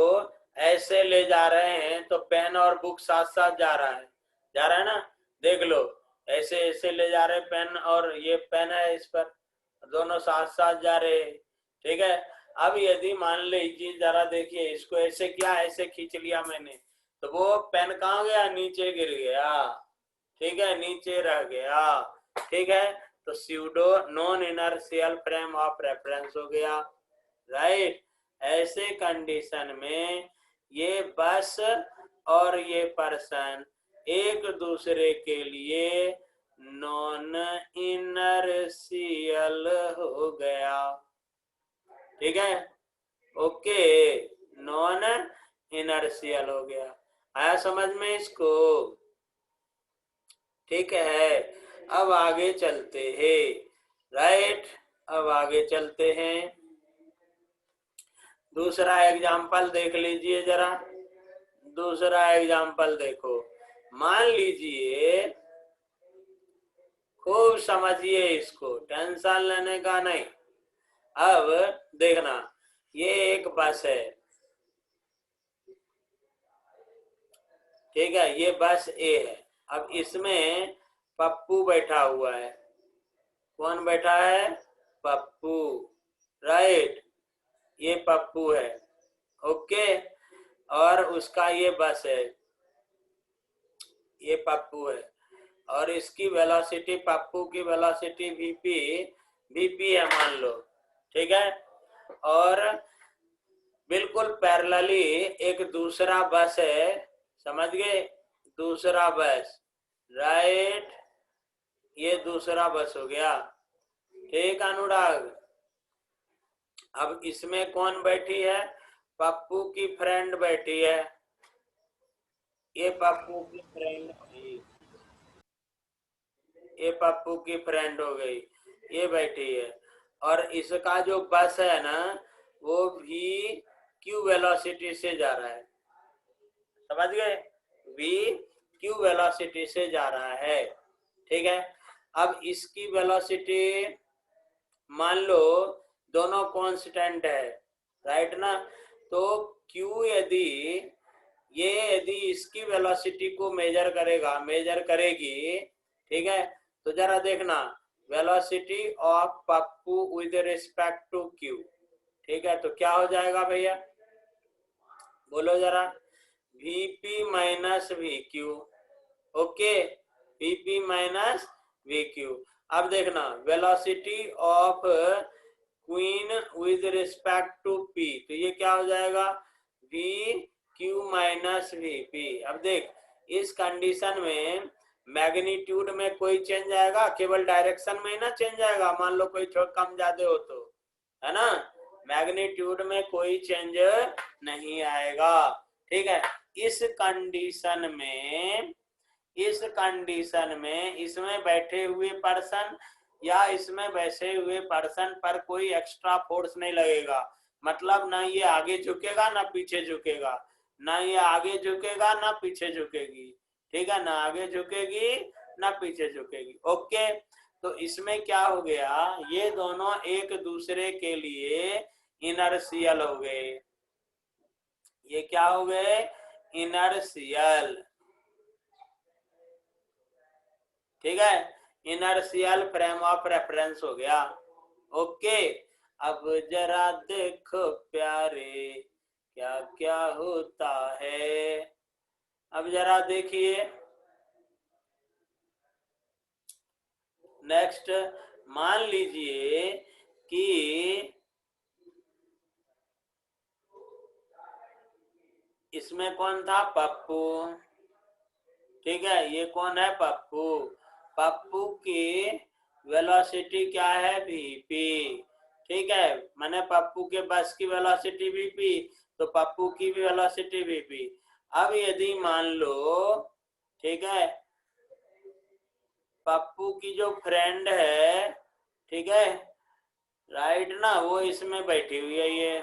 ऐसे ले जा रहे हैं तो पेन और बुक साथ साथ जा रहा है ना, देख लो, ऐसे ऐसे ले जा रहे पेन, और ये पेन है इस पर, दोनों साथ साथ जा रहे हैं, ठीक है। अब यदि मान लीजिए, जरा देखिए, इसको ऐसे किया, ऐसे खींच लिया मैंने, तो वो पेन कहाँ गया, नीचे गिर गया, ठीक है, नीचे रह गया, ठीक है। तो pseudo non inertial frame of reference हो गया, राइट। ऐसे कंडीशन में ये बस और ये पर्सन एक दूसरे के लिए नॉन इनर्शियल हो गया, ठीक है, ओके, नॉन इनर्शियल हो गया। आया समझ में इसको, ठीक है। अब आगे चलते हैं, राइट, अब आगे चलते हैं। दूसरा एग्जाम्पल देख लीजिए जरा, दूसरा एग्जाम्पल देखो। मान लीजिए, खूब समझिए इसको, टेंशन लेने का नहीं। अब देखना, ये एक बस है, ठीक है, ये बस ए है। अब इसमें पप्पू बैठा हुआ है। कौन बैठा है, पप्पू, राइट, ये पप्पू है, ओके। और उसका ये बस है, ये पप्पू है, और इसकी वेलोसिटी, पप्पू की वेलोसिटी वीपी है मान लो, ठीक है। और बिल्कुल पैरेलली एक दूसरा बस है, समझ गए, दूसरा बस, राइट, ये दूसरा बस हो गया, ठीक अनुराग। अब इसमें कौन बैठी है, पप्पू की फ्रेंड बैठी है, ये पप्पू की फ्रेंड थी, ये पप्पू की फ्रेंड हो गई, ये बैठी है। और इसका जो बस है ना, वो भी क्यू वेलोसिटी से जा रहा है, समझ गए, वी क्यू वेलोसिटी से जा रहा है, ठीक है। अब इसकी वेलोसिटी मान लो दोनों कांस्टेंट है, राइट ना। तो क्यू यदि इसकी वेलोसिटी को मेजर करेगी, ठीक है। तो जरा देखना, velocity of Pappu with respect to q, ठीक है। तो क्या हो जाएगा भैया, बोलो जरा, vp minus v q, okay, vp minus v q. अब देखना, velocity of queen with respect to p, तो ये क्या हो जाएगा, v q minus v p. अब देख, इस कंडीशन में मैग्नीट्यूड में कोई चेंज आएगा, केवल डायरेक्शन में ही ना चेंज आएगा, मान लो कोई कम ज्यादा हो तो, है ना, मैग्नीट्यूड में कोई चेंज नहीं आएगा, ठीक है। इस कंडीशन में इसमें बैठे हुए पर्सन या इसमें बैठे हुए पर्सन पर कोई एक्स्ट्रा फोर्स नहीं लगेगा, मतलब ना ये आगे झुकेगा ना पीछे झुकेगा, ना ये आगे झुकेगा ना पीछे झुकेगी, ठीक है, ना आगे झुकेगी ना पीछे झुकेगी, ओके। तो इसमें क्या हो गया, ये दोनों एक दूसरे के लिए इनर्शियल हो गए, ये क्या हो गए, इनर्शियल, ठीक है, इनर्शियल फ्रेम ऑफ रेफरेंस हो गया, ओके। अब जरा देखो प्यारे क्या क्या होता है, अब जरा देखिए नेक्स्ट। मान लीजिए कि इसमें कौन था, पप्पू, ठीक है, ये कौन है, पप्पू, पप्पू की वेलोसिटी क्या है, वीपी, ठीक है, मैंने पप्पू के बस की वेलोसिटी वीपी, तो पप्पू की भी वेलोसिटी वीपी। अब यदि मान लो, ठीक है, पप्पू की जो फ्रेंड है, ठीक है, राइट ना, वो इसमें बैठी हुई है, ये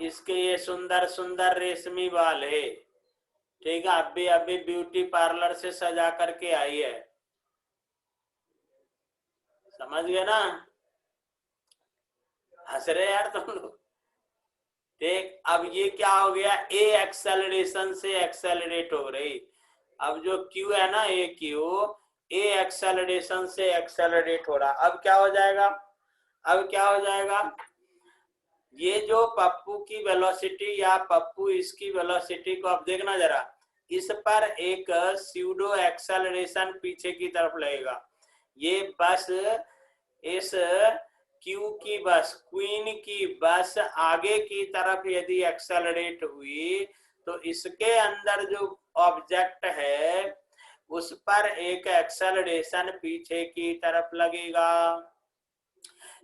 इसके ये सुंदर सुंदर रेशमी बाल है, ठीक है, अभी ब्यूटी पार्लर से सजा करके आई है, समझ गए ना, हंस रहे यार तुम लोग, ठीक। अब ये क्या हो गया, ए एक्सेलरेशन से एक्सेलरेट हो रही, अब जो क्यू है ना, ये क्यू ए एक्सेलरेशन से एक्सेलरेट हो रहा, अब क्या हो जाएगा, अब क्या हो जाएगा, ये जो पप्पू की वेलोसिटी या पप्पू इसकी वेलोसिटी को आप देखना जरा, इस पर एक स्यूडो एक्सेलरेशन पीछे की तरफ लगेगा। ये बस इस क्यू की बस, क्वीन की बस आगे की तरफ यदि एक्सेलरेट हुई तो इसके अंदर जो ऑब्जेक्ट है उस पर एक एक्सेलरेशन पीछे की तरफ लगेगा।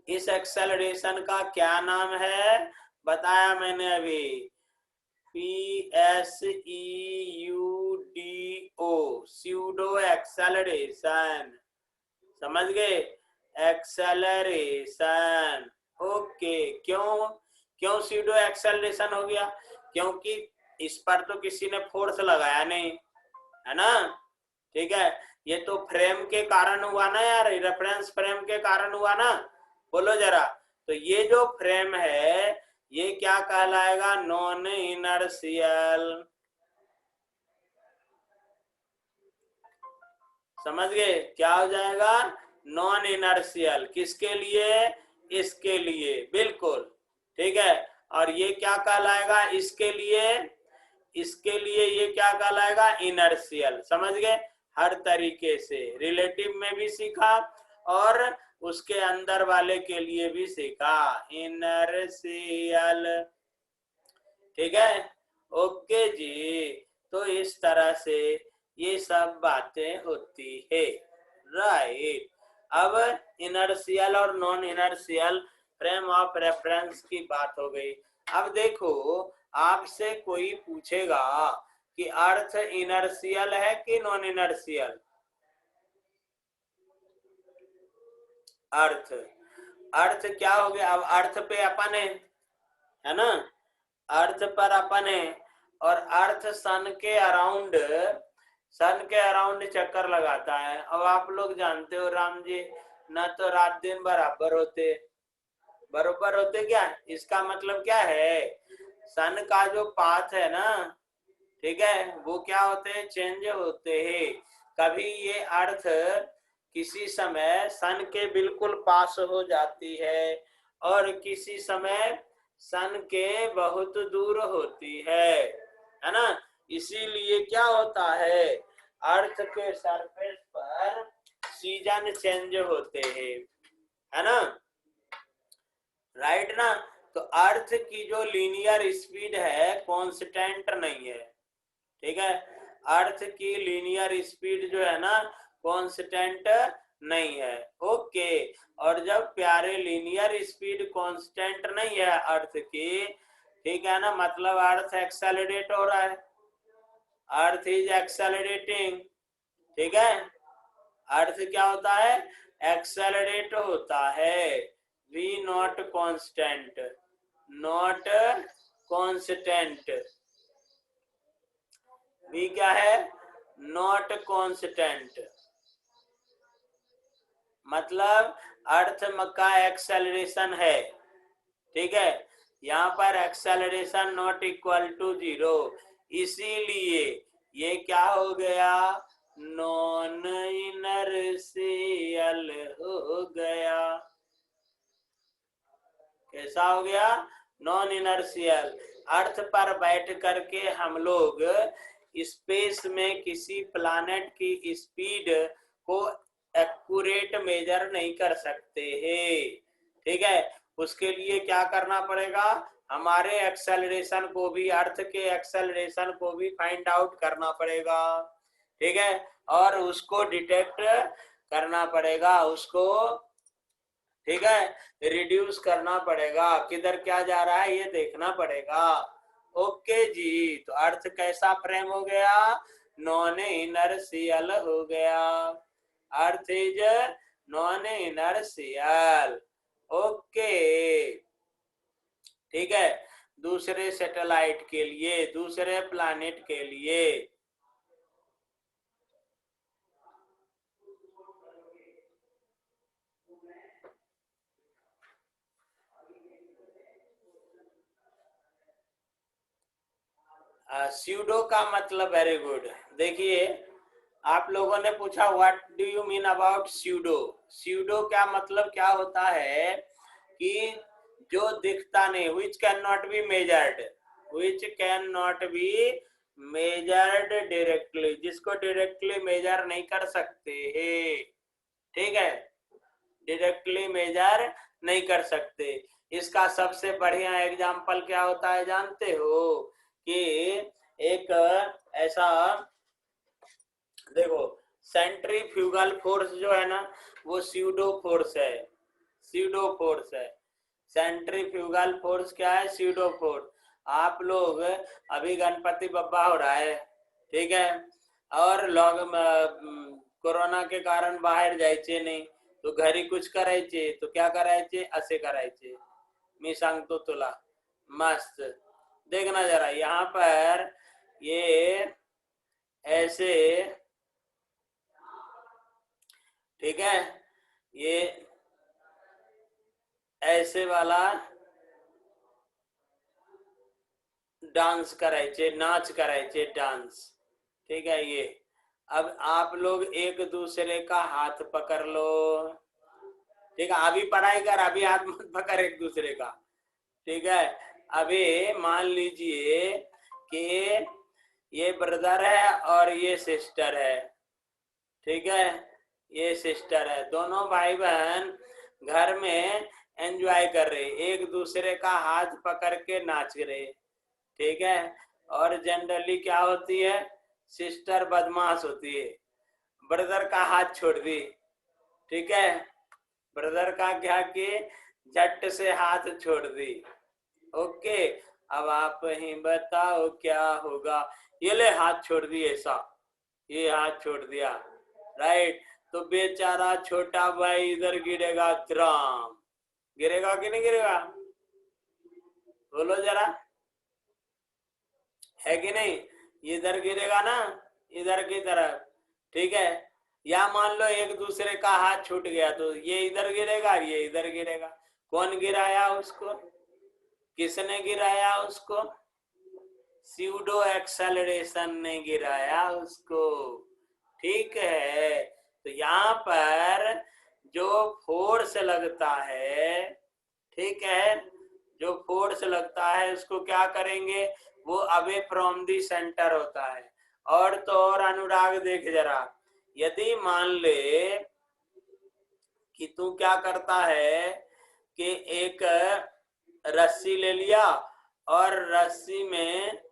इस एक्सेलरेशन का क्या नाम है, बताया मैंने अभी, PSEUDO, स्यूडो एक्सेलरेशन। समझ गए, एक्सेलरेशन। ओके, क्यों क्यों स्यूडो एक्सेलरेशन हो गया, क्योंकि इस पर तो किसी ने फोर्स लगाया नहीं, है ना। ठीक है, ये तो फ्रेम के कारण हुआ ना यार, रेफरेंस फ्रेम के कारण हुआ ना, बोलो जरा। तो ये जो फ्रेम है ये क्या कहलाएगा, नॉन इनर्शियल। समझ गए, क्या हो जाएगा, नॉन इनर्शियल। किसके लिए, इसके लिए, बिल्कुल ठीक है। और ये क्या कहलाएगा, इसके लिए, इसके लिए ये क्या कहलाएगा, इनर्शियल। समझ गए, हर तरीके से रिलेटिव में भी सीखा और उसके अंदर वाले के लिए भी सीखा, इनर्शियल। ठीक है, ओके जी। तो इस तरह से ये सब बातें होती है, राइट। अब इनर्शियल और non inertial frame of reference की बात हो गई। अब देखो, आपसे कोई पूछेगा कि अर्थ इनर्शियल है कि नॉन इनर्शियल। अर्थ, अर्थ क्या हो गया, अब अर्थ पे अपन है ना, अर्थ पर अपन है और अर्थ सन के अराउंड, सन के अराउंड चक्कर लगाता है। अब आप लोग जानते हो राम जी, न तो रात दिन बराबर होते, बरोबर होते क्या, इसका मतलब क्या है, सन का जो पाथ है ना, ठीक है, वो क्या होते हैं, चेंज होते हैं। कभी ये अर्थ किसी समय सन के बिल्कुल पास हो जाती है और किसी समय सन के बहुत दूर होती है ना। इसीलिए क्या होता है, अर्थ के सरफेस पर सीजन चेंज होते हैं, है ना, राइट ना। तो अर्थ की जो लीनियर स्पीड है कांस्टेंट नहीं है, ठीक है, अर्थ की लीनियर स्पीड जो है ना कांस्टेंट नहीं है। ओके, और जब प्यारे लीनियर स्पीड कांस्टेंट नहीं है अर्थ की, ठीक है ना, मतलब अर्थ एक्सेलरेट हो रहा है, अर्थ इज एक्सेलरेटिंग, ठीक है, अर्थ क्या होता है, एक्सेलरेट होता है, v not constant, not constant, v क्या है, नॉट कांस्टेंट, मतलब अर्थ का एक्सेलरेशन है, ठीक है, यहाँ पर एक्सेलरेशन नॉट इक्वल टू 0, इसीलिए ये क्या हो गया, नॉन इनर्शियल हो गया। कैसा हो गया, नॉन इनर्शियल। अर्थ पर बैठ करके हम लोग स्पेस में किसी प्लैनेट की स्पीड को एक्यूरेट मेजर नहीं कर सकते हैं, ठीक है। उसके लिए क्या करना पड़ेगा, हमारे एक्सेलरेशन को भी, अर्थ के एक्सेलरेशन को भी फाइंड आउट करना पड़ेगा, ठीक है, और उसको डिटेक्ट करना पड़ेगा, उसको, ठीक है, रिड्यूस करना पड़ेगा, किधर क्या जा रहा है ये देखना पड़ेगा। ओके जी, तो अर्थ कैसा फ्रेम हो गया, नॉन इनर्शियल हो गया, earth is non inertial. Okay, ठीक है, दूसरे सैटेलाइट के लिए, दूसरे प्लैनेट के लिए, स्यूडो का मतलब, वेरी गुड। देखिए, आप लोगों ने पूछा what do you mean about pseudo, pseudo क्या मतलब क्या होता है कि जो दिखता नहीं, which cannot be measured, which cannot be measured directly, जिसको डायरेक्टली मेजर नहीं कर सकते है, ठीक है, डायरेक्टली मेजर नहीं कर सकते। इसका सबसे बढ़िया एग्जांपल क्या होता है जानते हो, कि एक ऐसा देखो, सेंट्रीफ्यूगल फोर्स जो है ना वो स्यूडो फोर्स है, स्यूडो फोर्स है। सेंट्रीफ्यूगल फोर्स क्या है? Pseudo force. आप लोग अभी गणपति बप्पा हो रहा है, ठीक है, और लोग कोरोना के कारण बाहर जायचे नहीं, तो घरी कुछ करायचे, तो क्या करायचे? असे करायचे, मी सांगतो तुला, मस्त। देखना जरा यहाँ पर, ये ऐसे, ठीक है, ये ऐसे वाला डांस करायचे, नाच करायचे, डांस, ठीक है। ये अब आप लोग एक दूसरे का हाथ पकड़ लो, ठीक है, अभी पढ़ाई कर, अभी हाथ मत पकड़ एक दूसरे का, ठीक है। अभी मान लीजिए कि ये ब्रदर है और ये सिस्टर है, ठीक है, ये सिस्टर है, दोनों भाई बहन घर में एंजॉय कर रहे, एक दूसरे का हाथ पकड़ के नाच रहे, ठीक है। और जनरली क्या होती है? सिस्टर बदमाश होती है, ब्रदर का हाथ छोड़ दी, ठीक है, ब्रदर का क्या किए? झट से हाथ छोड़ दी। ओके, अब आप ही बताओ क्या होगा? ये ले हाथ छोड़ दी, ऐसा, ये हाथ छोड़ दिया, राइट, तो बेचारा छोटा भाई इधर गिरेगा, ड्राम गिरेगा कि नहीं गिरेगा? बोलो जरा, है कि नहीं? इधर गिरेगा ना, इधर की तरफ, ठीक है। या मान लो एक दूसरे का हाथ छूट गया, तो ये इधर गिरेगा, ये इधर गिरेगा। कौन गिराया उसको? किसने गिराया उसको? स्यूडो एक्सेलरेशन ने गिराया उसको, ठीक है। तो यहाँ पर जो फोर्स लगता है, ठीक है, जो फोर्स लगता है उसको क्या करेंगे? वो अवे फ्रॉम दी सेंटर होता है। और तो और अनुराग देख जरा, यदि मान ले कि तू क्या करता है कि एक रस्सी ले लिया और रस्सी में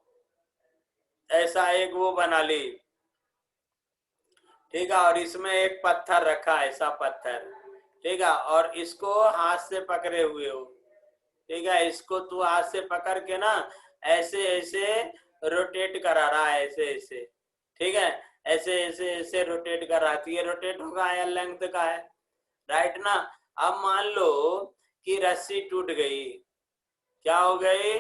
ऐसा एक वो बना ली, ठीक है, और इसमें एक पत्थर रखा, ऐसा पत्थर, ठीक है, और इसको हाथ से पकड़े हुए हो, ठीक है, इसको तू हाथ से पकड़ के ना ऐसे ऐसे रोटेट करा रहा है, ऐसे ऐसे, ठीक है, ऐसे ऐसे ऐसे रोटेट कर रहा है, तो ये रोटेट होगा, या लेंथ का है, राइट ना। अब मान लो कि रस्सी टूट गई, क्या हो गई?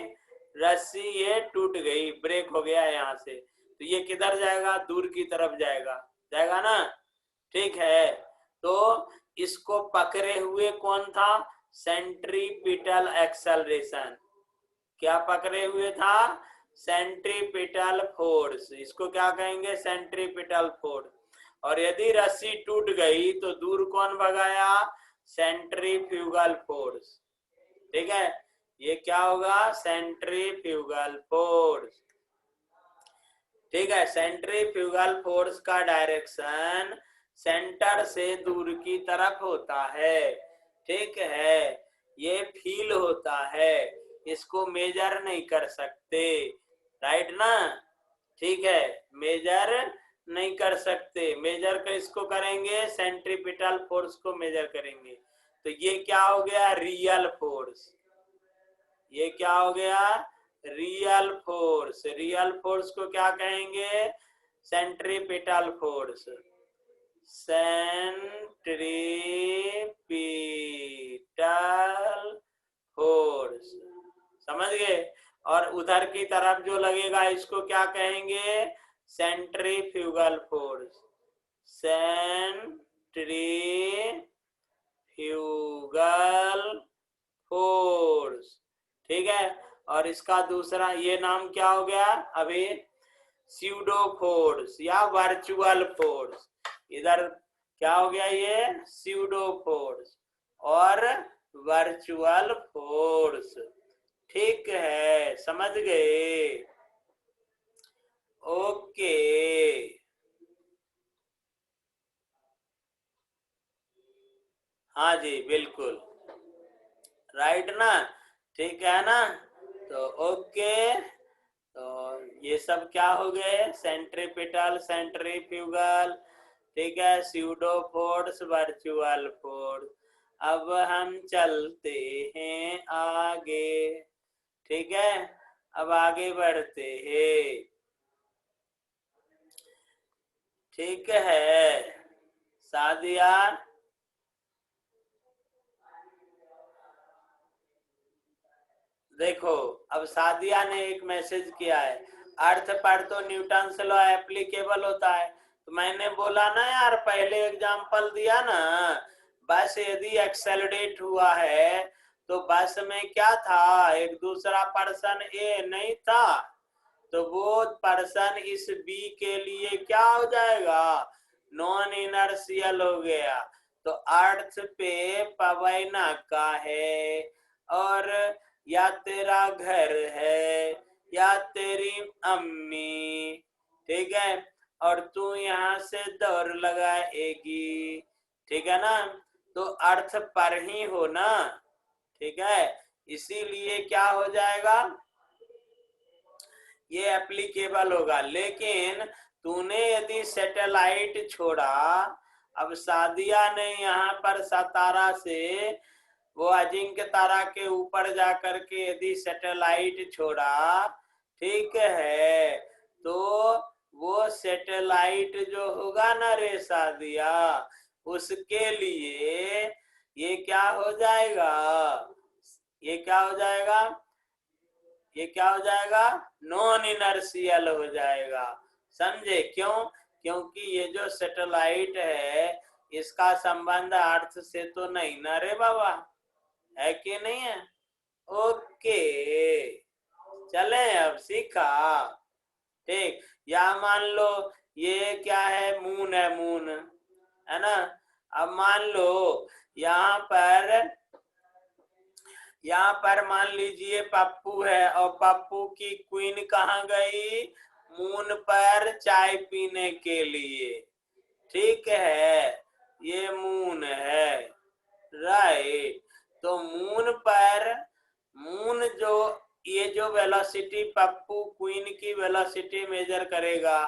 रस्सी ये टूट गई, ब्रेक हो गया यहाँ से, तो ये किधर जाएगा? दूर की तरफ जाएगा, जाएगा ना, ठीक है। तो इसको पकड़े हुए कौन था? Centripetal acceleration. क्या पकड़े हुए था? Centripetal force. इसको क्या कहेंगे? Centripetal force. और यदि रस्सी टूट गई तो दूर कौन भगाया? सेंट्रीफ्यूगल फोर्स, ठीक है। ये क्या होगा? सेंट्रीफ्यूगल फोर्स, ठीक है। सेंट्रीफ्यूगल फोर्स का डायरेक्शन सेंटर से दूर की तरफ होता है, ठीक है, ये फील होता है, इसको मेजर नहीं कर सकते, राइट ना, ठीक है, मेजर नहीं कर सकते। मेजर कर इसको करेंगे, सेंट्रीपिटल फोर्स को मेजर करेंगे, तो ये क्या हो गया? Real force. ये क्या हो गया? Real force. रियल फोर्स को क्या कहेंगे? Centripetal force. सेंट्रीपिटल फोर्स, समझ गए? और उधर की तरफ जो लगेगा इसको क्या कहेंगे? Centrifugal force. सेंट्रीफ्यूगल फोर्स, ठीक है। और इसका दूसरा ये नाम क्या हो गया अभी? स्यूडो फोर्स या वर्चुअल फोर्स। इधर क्या हो गया? ये स्यूडो फोर्स और वर्चुअल फोर्स। ठीक है, समझ गए? ओके, हाँ जी बिल्कुल, राइट ना, ठीक है ना। तो ओके, तो ये सब क्या हो गए? सेंट्रीपिटल, सेंट्रीफ्यूगल, ठीक है, स्यूडो फोर्स, वर्चुअल फोर्स। अब हम चलते हैं आगे, ठीक है, अब आगे बढ़ते हैं, ठीक है सादिया। देखो, अब सादिया ने एक मैसेज किया है, अर्थ पर तो न्यूटन से लॉ एप्लीकेबल होता है। तो मैंने बोला ना यार, पहले एग्जांपल दिया ना, बस यदि एक्सेलरेट हुआ है तो बस में क्या था, एक दूसरा पर्सन ए नहीं था, तो वो पर्सन इस बी के लिए क्या हो जाएगा, नॉन इनर्शियल हो गया। तो अर्थ पे पवैना का है, और या तेरा घर है, या तेरी अम्मी, ठीक है, और तू यहाँ से दौड़ लगाएगी, ठीक है ना, तो अर्थ पर ही हो ना, ठीक है, इसीलिए क्या हो जाएगा, ये एप्लीकेबल होगा। लेकिन तूने यदि सैटेलाइट छोड़ा, अब सादिया ने यहाँ पर सतारा से वो अजिंक्य तारा के ऊपर जाकर के यदि सैटेलाइट छोड़ा, ठीक है, तो वो सैटेलाइट जो होगा ना रे सादिया, उसके लिए ये क्या हो जाएगा, ये क्या हो जाएगा, ये क्या हो जाएगा, नॉन इनर्शियल हो जाएगा। समझे क्यों? क्योंकि ये जो सैटेलाइट है इसका संबंध अर्थ से तो नहीं ना रे बाबा, है कि नहीं है? ओके, चले अब सीखा, ठीक। या मान लो ये क्या है, मून है, मून है ना। अब मान लो यहाँ पर मान लीजिए पप्पू है, और पप्पू की क्वीन कहाँ गई, मून पर चाय पीने के लिए, ठीक है, ये मून है, राइट। तो मून पर, मून जो ये जो वेलोसिटी पप्पू क्वीन की वेलोसिटी मेजर करेगा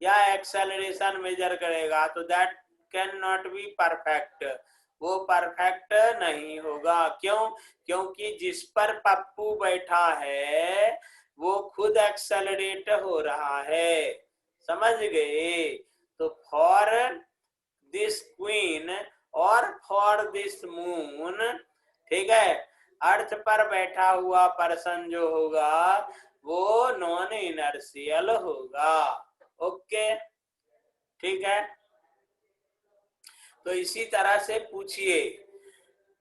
या एक्सेलरेशन मेजर करेगा, तो that can not be perfect, वो परफेक्ट नहीं होगा। क्यों? क्योंकि जिस पर पप्पू बैठा है वो खुद एक्सेलरेट हो रहा है, समझ गए? तो फॉर दिस क्वीन और फॉर दिस मून, ठीक है, अर्थ पर बैठा हुआ पर्सन जो होगा वो नॉन इनर्शियल होगा। ओके, ठीक है, तो इसी तरह से पूछिए,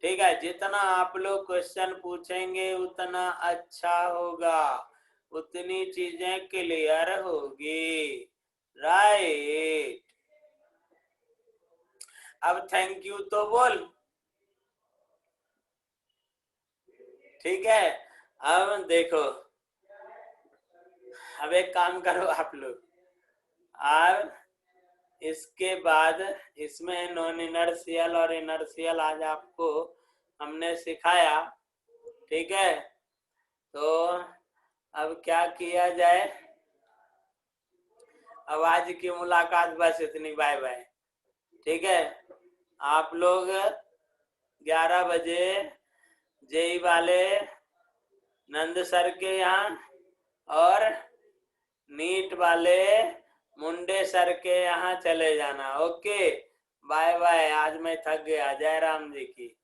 ठीक है, जितना आप लोग क्वेश्चन पूछेंगे उतना अच्छा होगा, उतनी चीजें क्लियर होगी, राइट। अब थैंक यू तो बोल, ठीक है। अब देखो, अब एक काम करो आप लोग, अब इसके बाद इसमें नॉन इनर्शियल और इनर्शियल आज आपको हमने सिखाया, ठीक है। तो अब क्या किया जाए, अब आज की मुलाकात बस इतनी, बाय बाय, ठीक है। आप लोग 11 बजे जेई वाले नंद सर के यहाँ और नीट वाले मुंडे सर के यहाँ चले जाना। ओके, बाय बाय, आज मैं थक गया। जय राम जी की।